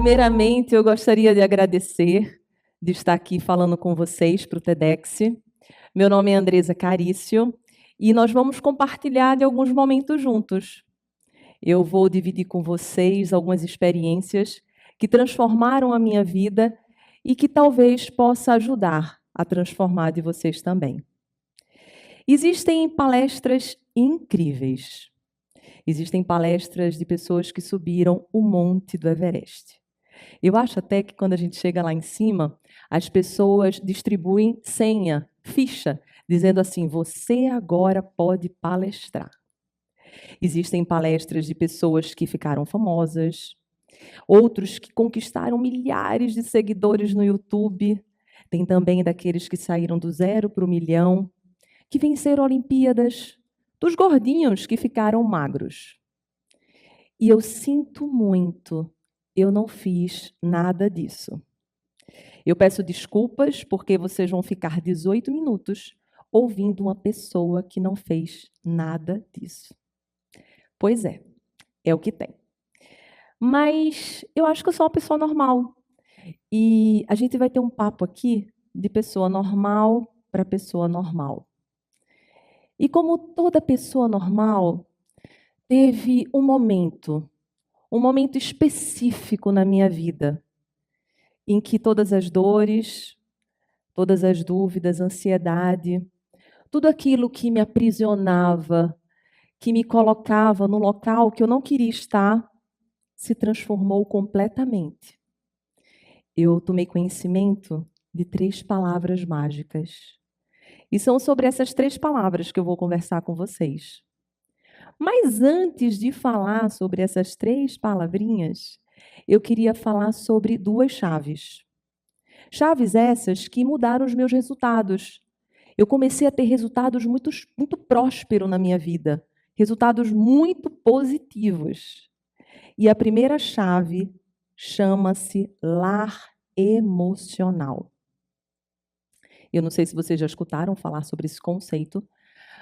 Primeiramente, eu gostaria de agradecer de estar aqui falando com vocês para o TEDx. Meu nome é Andresa Carício e nós vamos compartilhar de alguns momentos juntos. Eu vou dividir com vocês algumas experiências que transformaram a minha vida e que talvez possa ajudar a transformar de vocês também. Existem palestras incríveis. Existem palestras de pessoas que subiram o monte do Everest. Eu acho até que quando a gente chega lá em cima, as pessoas distribuem senha, ficha, dizendo assim: você agora pode palestrar. Existem palestras de pessoas que ficaram famosas, outros que conquistaram milhares de seguidores no YouTube. Tem também daqueles que saíram do 0 para o 1.000.000, que venceram Olimpíadas, dos gordinhos que ficaram magros. E eu sinto muito, eu não fiz nada disso. Eu peço desculpas porque vocês vão ficar 18 minutos ouvindo uma pessoa que não fez nada disso. Pois é o que tem. Mas eu acho que eu sou uma pessoa normal. E a gente vai ter um papo aqui de pessoa normal para pessoa normal. E como toda pessoa normal, teve um momento específico na minha vida, em que todas as dores, todas as dúvidas, ansiedade, tudo aquilo que me aprisionava, que me colocava no local que eu não queria estar, se transformou completamente. Eu tomei conhecimento de 3 palavras mágicas. E são sobre essas 3 palavras que eu vou conversar com vocês. Mas antes de falar sobre essas 3 palavrinhas, eu queria falar sobre 2 chaves. Chaves essas que mudaram os meus resultados. Eu comecei a ter resultados muito prósperos na minha vida, resultados muito positivos. E a primeira chave chama-se lar emocional. Eu não sei se vocês já escutaram falar sobre esse conceito,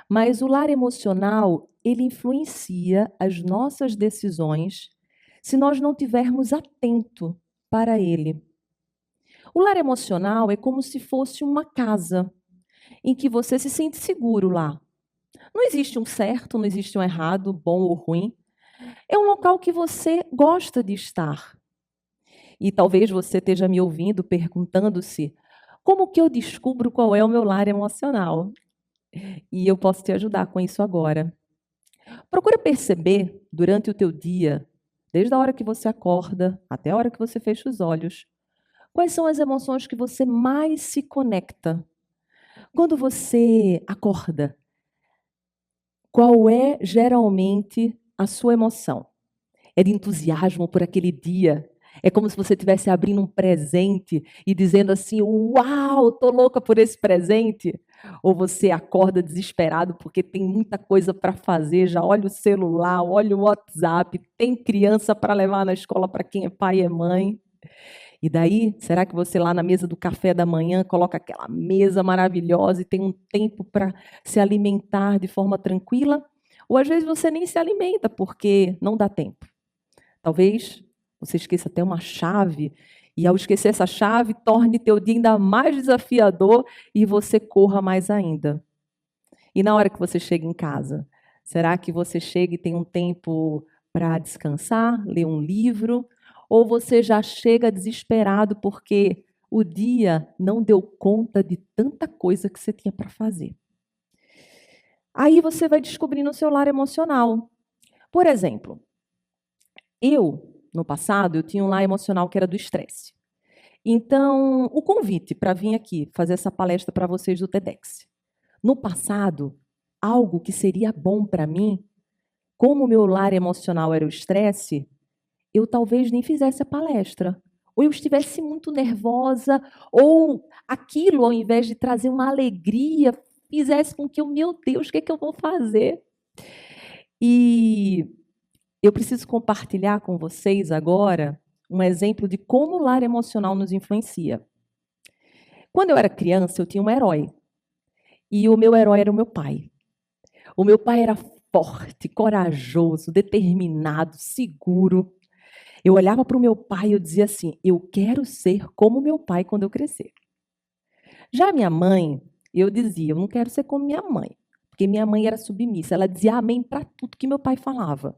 mas o lar emocional, ele influencia as nossas decisões se nós não tivermos atento para ele. O lar emocional é como se fosse uma casa em que você se sente seguro lá. Não existe um certo, não existe um errado, bom ou ruim. É um local que você gosta de estar. E talvez você esteja me ouvindo perguntando-se: como que eu descubro qual é o meu lar emocional? E eu posso te ajudar com isso agora. Procura perceber durante o teu dia, desde a hora que você acorda até a hora que você fecha os olhos, quais são as emoções que você mais se conecta. Quando você acorda, qual é geralmente a sua emoção? É de entusiasmo por aquele dia? É como se você estivesse abrindo um presente e dizendo assim: uau, tô louca por esse presente? Ou você acorda desesperado porque tem muita coisa para fazer, já olha o celular, olha o WhatsApp, tem criança para levar na escola para quem é pai e é mãe? E daí, será que você lá na mesa do café da manhã coloca aquela mesa maravilhosa e tem um tempo para se alimentar de forma tranquila? Ou às vezes você nem se alimenta porque não dá tempo. Talvez você esqueça até uma chave e ao esquecer essa chave, torne teu dia ainda mais desafiador e você corra mais ainda. E na hora que você chega em casa, será que você chega e tem um tempo para descansar, ler um livro? Ou você já chega desesperado porque o dia não deu conta de tanta coisa que você tinha para fazer? Aí você vai descobrindo o seu lar emocional. Por exemplo, no passado, eu tinha um lar emocional que era do estresse. Então, o convite para vir aqui fazer essa palestra para vocês do TEDx. No passado, algo que seria bom para mim, como o meu lar emocional era o estresse, eu talvez nem fizesse a palestra. Ou eu estivesse muito nervosa, ou aquilo, ao invés de trazer uma alegria, fizesse com que eu, meu Deus, o que é que eu vou fazer? E eu preciso compartilhar com vocês agora um exemplo de como o lar emocional nos influencia. Quando eu era criança, eu tinha um herói. E o meu herói era o meu pai. O meu pai era forte, corajoso, determinado, seguro. Eu olhava para o meu pai e eu dizia assim: eu quero ser como meu pai quando eu crescer. Já minha mãe, eu dizia: eu não quero ser como minha mãe, porque minha mãe era submissa, ela dizia amém para tudo que meu pai falava.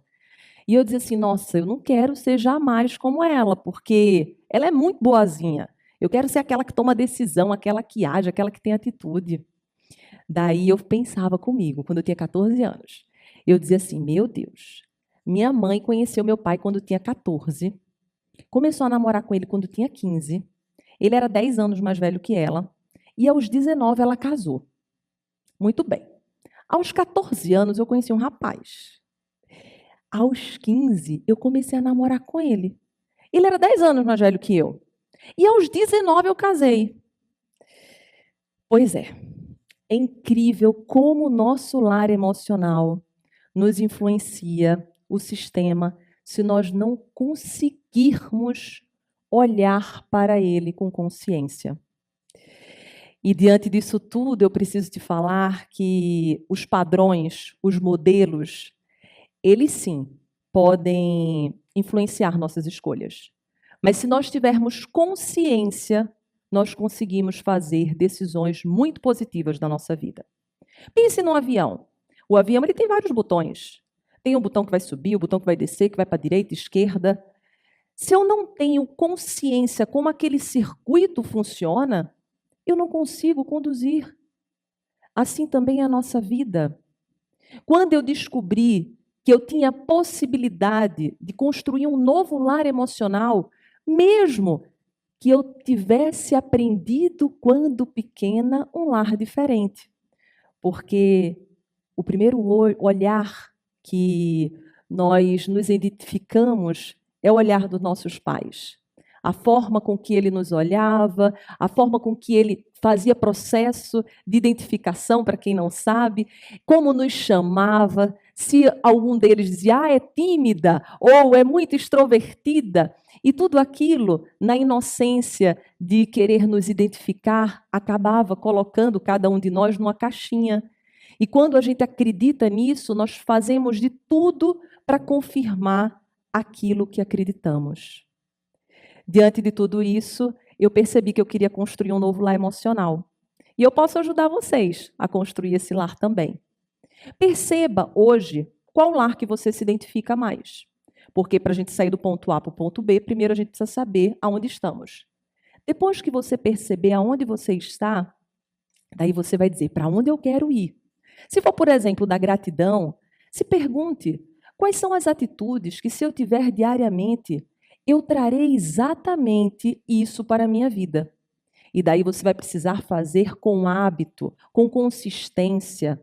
E eu dizia assim: nossa, eu não quero ser jamais como ela, porque ela é muito boazinha. Eu quero ser aquela que toma decisão, aquela que age, aquela que tem atitude. Daí eu pensava comigo, quando eu tinha 14 anos. Eu dizia assim: meu Deus, minha mãe conheceu meu pai quando tinha 14, começou a namorar com ele quando tinha 15, ele era 10 anos mais velho que ela, e aos 19 ela casou. Muito bem. Aos 14 anos eu conheci um rapaz. Aos 15 eu comecei a namorar com ele. Ele era 10 anos mais velho que eu. E aos 19 eu casei. Pois é incrível como o nosso lar emocional nos influencia o sistema se nós não conseguirmos olhar para ele com consciência. E diante disso tudo, eu preciso te falar que os padrões, os modelos, eles sim podem influenciar nossas escolhas. Mas se nós tivermos consciência, nós conseguimos fazer decisões muito positivas na nossa vida. Pense no avião. O avião ele tem vários botões. Tem um botão que vai subir, o botão que vai descer, que vai para a direita, esquerda. Se eu não tenho consciência como aquele circuito funciona, eu não consigo conduzir. Assim também é a nossa vida. Quando eu descobri que eu tinha possibilidade de construir um novo lar emocional, mesmo que eu tivesse aprendido quando pequena um lar diferente. Porque o primeiro olhar que nós nos identificamos é o olhar dos nossos pais. A forma com que ele nos olhava, a forma com que ele fazia processo de identificação, para quem não sabe, como nos chamava, se algum deles dizia, é tímida, ou é muito extrovertida, e tudo aquilo, na inocência de querer nos identificar, acabava colocando cada um de nós numa caixinha. E quando a gente acredita nisso, nós fazemos de tudo para confirmar aquilo que acreditamos. Diante de tudo isso, eu percebi que eu queria construir um novo lar emocional. E eu posso ajudar vocês a construir esse lar também. Perceba hoje qual lar que você se identifica mais. Porque para a gente sair do ponto A para o ponto B, primeiro a gente precisa saber aonde estamos. Depois que você perceber aonde você está, daí você vai dizer para onde eu quero ir. Se for, por exemplo, da gratidão, se pergunte quais são as atitudes que, se eu tiver diariamente, eu trarei exatamente isso para a minha vida. E daí você vai precisar fazer com hábito, com consistência.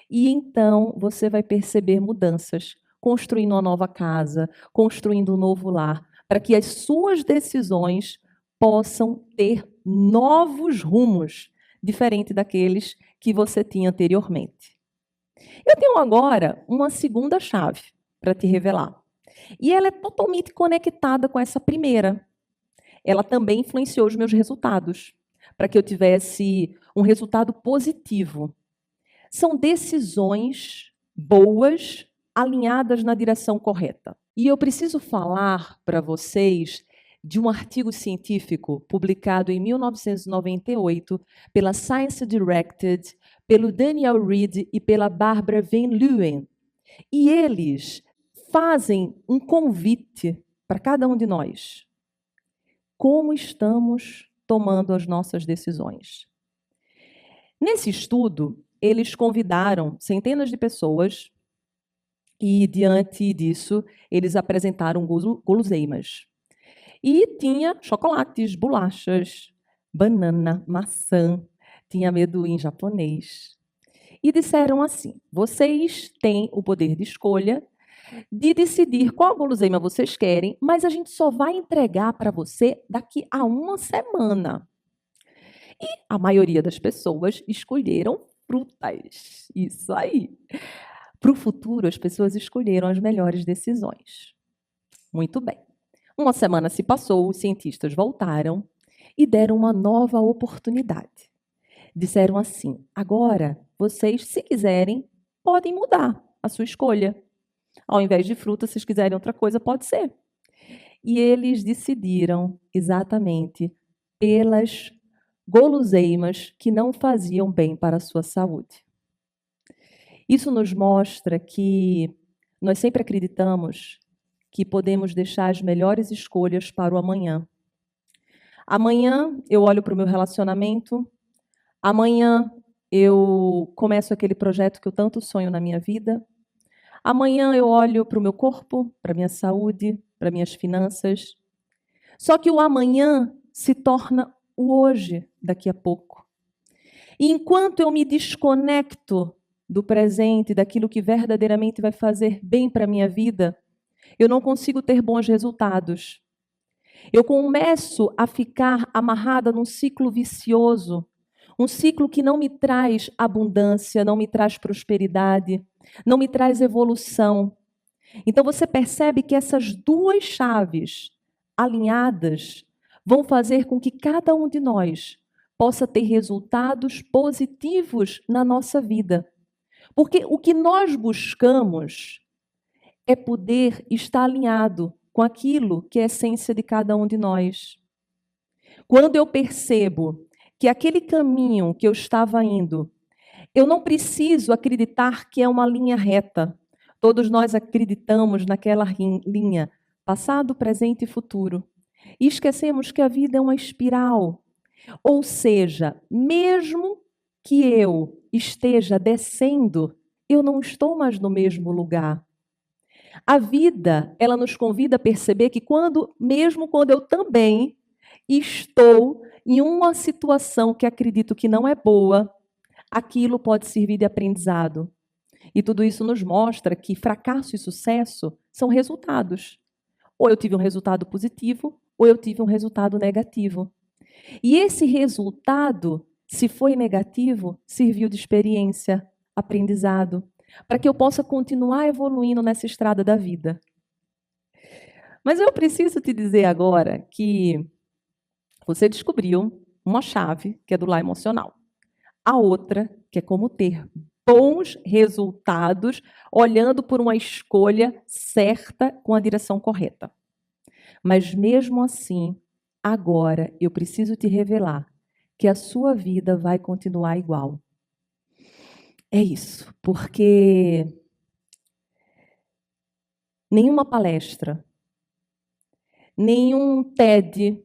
E então você vai perceber mudanças, construindo uma nova casa, construindo um novo lar, para que as suas decisões possam ter novos rumos, diferente daqueles que você tinha anteriormente. Eu tenho agora uma segunda chave para te revelar. E ela é totalmente conectada com essa primeira. Ela também influenciou os meus resultados, para que eu tivesse um resultado positivo. São decisões boas, alinhadas na direção correta. E eu preciso falar para vocês de um artigo científico publicado em 1998 pela Science Directed, pelo Daniel Reed e pela Barbara Van Leeuwen. E eles fazem um convite para cada um de nós. Como estamos tomando as nossas decisões? Nesse estudo, eles convidaram centenas de pessoas e, diante disso, eles apresentaram guloseimas. E tinha chocolates, bolachas, banana, maçã, tinha amendoim japonês. E disseram assim: vocês têm o poder de escolha de decidir qual guloseima vocês querem, mas a gente só vai entregar para você daqui a uma semana. E a maioria das pessoas escolheram frutas. Isso aí. Para o futuro, as pessoas escolheram as melhores decisões. Muito bem. Uma semana se passou, os cientistas voltaram e deram uma nova oportunidade. Disseram assim: agora, vocês, se quiserem, podem mudar a sua escolha. Ao invés de fruta, se vocês quiserem outra coisa, pode ser. e eles decidiram exatamente pelas guloseimas que não faziam bem para a sua saúde. Isso nos mostra que nós sempre acreditamos que podemos deixar as melhores escolhas para o amanhã. Amanhã eu olho para o meu relacionamento, amanhã eu começo aquele projeto que eu tanto sonho na minha vida, amanhã eu olho para o meu corpo, para a minha saúde, para minhas finanças. Só que o amanhã se torna o hoje, daqui a pouco. E enquanto eu me desconecto do presente, daquilo que verdadeiramente vai fazer bem para a minha vida, eu não consigo ter bons resultados. Eu começo a ficar amarrada num ciclo vicioso, um ciclo que não me traz abundância, não me traz prosperidade, não me traz evolução. Então você percebe que essas duas chaves alinhadas vão fazer com que cada um de nós possa ter resultados positivos na nossa vida. Porque o que nós buscamos é poder estar alinhado com aquilo que é a essência de cada um de nós. Quando eu percebo que aquele caminho que eu estava indo, eu não preciso acreditar que é uma linha reta. Todos nós acreditamos naquela linha, passado, presente e futuro. E esquecemos que a vida é uma espiral. Ou seja, mesmo que eu esteja descendo, eu não estou mais no mesmo lugar. A vida, ela nos convida a perceber que mesmo quando eu também estou em uma situação que acredito que não é boa, aquilo pode servir de aprendizado. E tudo isso nos mostra que fracasso e sucesso são resultados. Ou eu tive um resultado positivo, ou eu tive um resultado negativo. E esse resultado, se foi negativo, serviu de experiência, aprendizado, para que eu possa continuar evoluindo nessa estrada da vida. Mas eu preciso te dizer agora que você descobriu uma chave, que é do lar emocional. A outra, que é como ter bons resultados, olhando por uma escolha certa, com a direção correta. Mas mesmo assim, agora eu preciso te revelar que a sua vida vai continuar igual. É isso, porque nenhuma palestra, nenhum TED,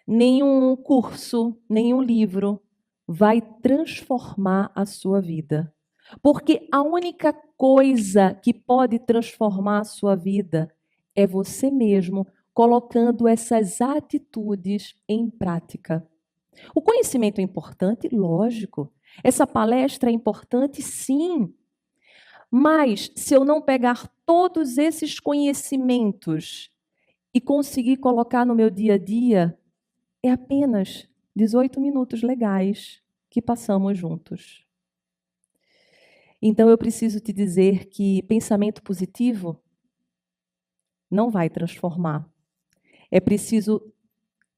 nenhum curso, nenhum livro vai transformar a sua vida. Porque a única coisa que pode transformar a sua vida é você mesmo colocando essas atitudes em prática. O conhecimento é importante? Lógico. Essa palestra é importante? Sim. Mas se eu não pegar todos esses conhecimentos e conseguir colocar no meu dia a dia, é apenas 18 minutos legais que passamos juntos. Então eu preciso te dizer que pensamento positivo não vai transformar. É preciso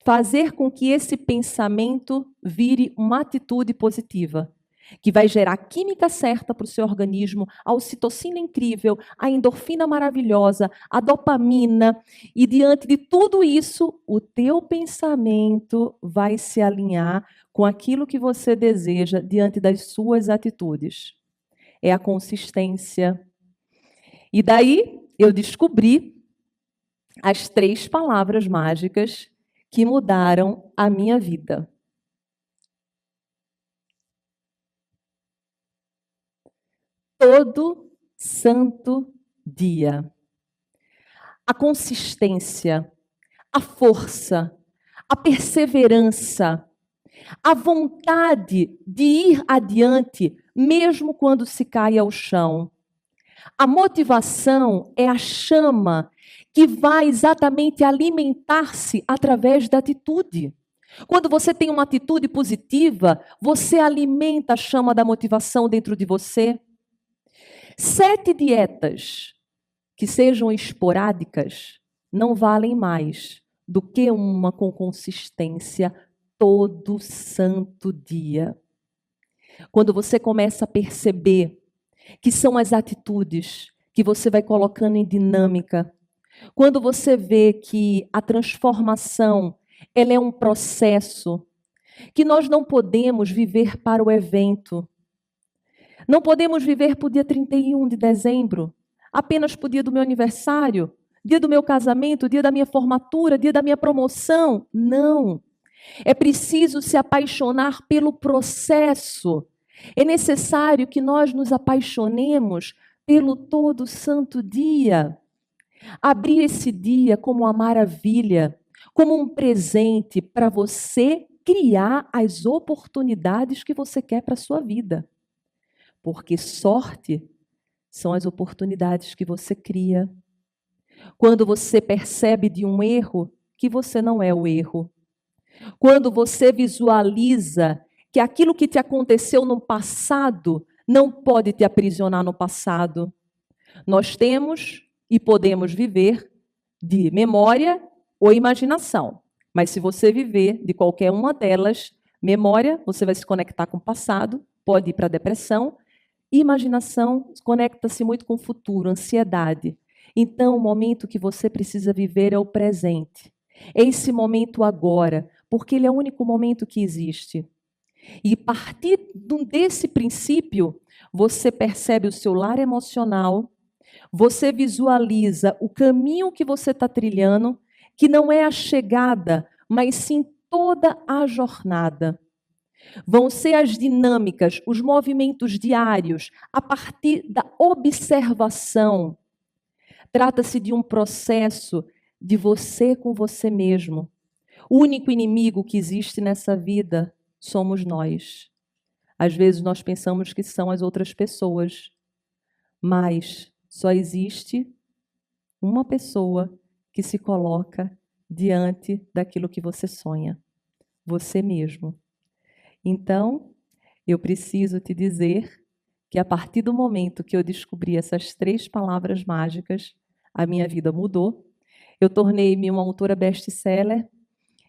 fazer com que esse pensamento vire uma atitude positiva, que vai gerar a química certa para o seu organismo, a ocitocina incrível, a endorfina maravilhosa, a dopamina, e diante de tudo isso, o teu pensamento vai se alinhar com aquilo que você deseja diante das suas atitudes. É a consistência. E daí eu descobri as 3 palavras mágicas que mudaram a minha vida. Todo santo dia. A consistência, a força, a perseverança, a vontade de ir adiante, mesmo quando se cai ao chão. A motivação é a chama que vai exatamente alimentar-se através da atitude. Quando você tem uma atitude positiva, você alimenta a chama da motivação dentro de você. 7 dietas que sejam esporádicas não valem mais do que uma com consistência todo santo dia. Quando você começa a perceber que são as atitudes que você vai colocando em dinâmica, Quando você vê que a transformação, ela é um processo, que nós não podemos viver para o evento. Não podemos viver para o dia 31 de dezembro, apenas para o dia do meu aniversário, dia do meu casamento, dia da minha formatura, dia da minha promoção. Não. É preciso se apaixonar pelo processo. É necessário que nós nos apaixonemos pelo todo santo dia. Abrir esse dia como uma maravilha, como um presente para você criar as oportunidades que você quer para a sua vida. Porque sorte são as oportunidades que você cria. Quando você percebe de um erro que você não é o erro. Quando você visualiza que aquilo que te aconteceu no passado não pode te aprisionar no passado. Nós temos e podemos viver de memória ou imaginação. Mas se você viver de qualquer uma delas, memória, você vai se conectar com o passado, pode ir para a depressão. Imaginação conecta-se muito com o futuro, ansiedade. Então, o momento que você precisa viver é o presente. É esse momento agora, porque ele é o único momento que existe. E a partir desse princípio, você percebe o seu lar emocional, você visualiza o caminho que você está trilhando, que não é a chegada, mas sim toda a jornada. Vão ser as dinâmicas, os movimentos diários, a partir da observação. Trata-se de um processo de você com você mesmo. O único inimigo que existe nessa vida somos nós. Às vezes nós pensamos que são as outras pessoas, mas só existe uma pessoa que se coloca diante daquilo que você sonha, você mesmo. Então, eu preciso te dizer que a partir do momento que eu descobri essas 3 palavras mágicas, a minha vida mudou. Eu tornei-me uma autora best-seller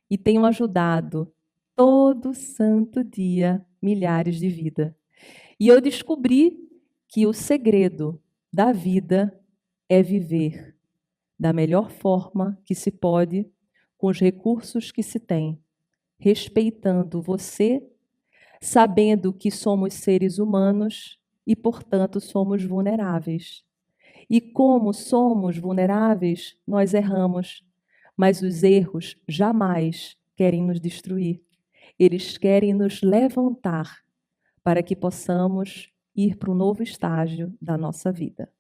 e tenho ajudado todo santo dia milhares de vidas. E eu descobri que o segredo da vida é viver da melhor forma que se pode, com os recursos que se tem, respeitando você, sabendo que somos seres humanos e, portanto, somos vulneráveis. E como somos vulneráveis, nós erramos, mas os erros jamais querem nos destruir. Eles querem nos levantar para que possamos ir para um novo estágio da nossa vida.